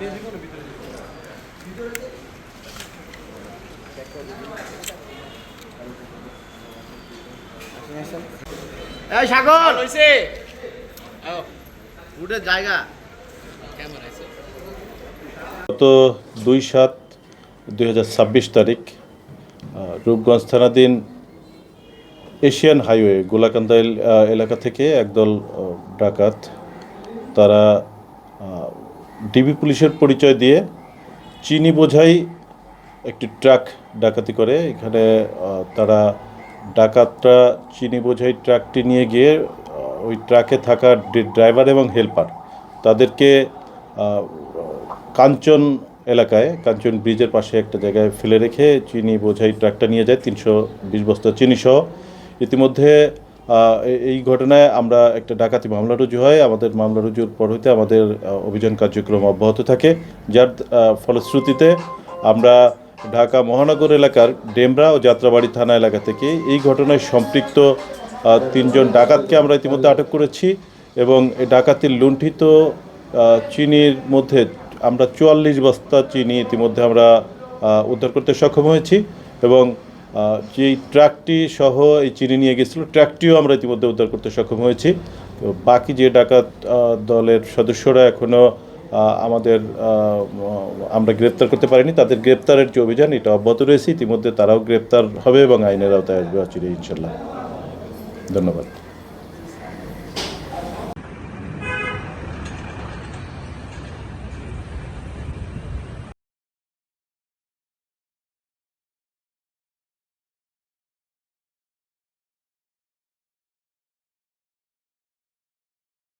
এই সাগর হইছে উঠে জায়গা গত 2/7/2026 তারিখ রূপগঞ্জ থানাধীন এশিয়ান হাইওয়ে গোলাকান্দা এলাকা থেকে একদল ডাকাত তারা ডিবি পুলিশের পরিচয় দিয়ে চিনি বোঝাই একটি ট্রাক ডাকাতি করে। এখানে তারা ডাকাতরা চিনি বোঝাই ট্রাকটি নিয়ে গিয়ে ওই ট্রাকে থাকা ড্রাইভার এবং হেল্পার তাদেরকে কাঞ্চন এলাকায় কাঞ্চন ব্রিজের পাশে একটা জায়গায় ফেলে রেখে চিনি বোঝাই ট্রাকটা নিয়ে যায় 320 বস্তা চিনি সহ। ইতিমধ্যে এই ঘটনায় আমরা একটা ডাকাতি মামলা রুজু হয়। আমাদের মামলা রুজুর পর হইতে আমাদের অভিযান কার্যক্রম অব্যাহত থাকে, যার ফলশ্রুতিতে আমরা ঢাকা মহানগর এলাকার ডেমরা ও যাত্রাবাড়ি থানা এলাকা থেকে এই ঘটনায় সম্পৃক্ত 3 জন ডাকাতকে আমরা ইতিমধ্যে আটক করেছি এবং এই ডাকাতির লুণ্ঠিত চিনির মধ্যে আমরা 44 বস্তা চিনি ইতিমধ্যে আমরা উদ্ধার করতে সক্ষম হয়েছি এবং যেই ট্রাকটি সহ এই চিনি নিয়ে গেছিল ট্রাকটিও আমরা ইতিমধ্যে উদ্ধার করতে সক্ষম হয়েছি। তো বাকি যে ডাকাত দলের সদস্যরা এখনও আমরা গ্রেপ্তার করতে পারিনি, তাদের গ্রেপ্তারের যে অভিযান এটা অব্যাহত রয়েছে। ইতিমধ্যে তারাও গ্রেপ্তার হবে এবং আইনের আওতায় আসবে অচিরেই ইনশাল্লাহ। ধন্যবাদ।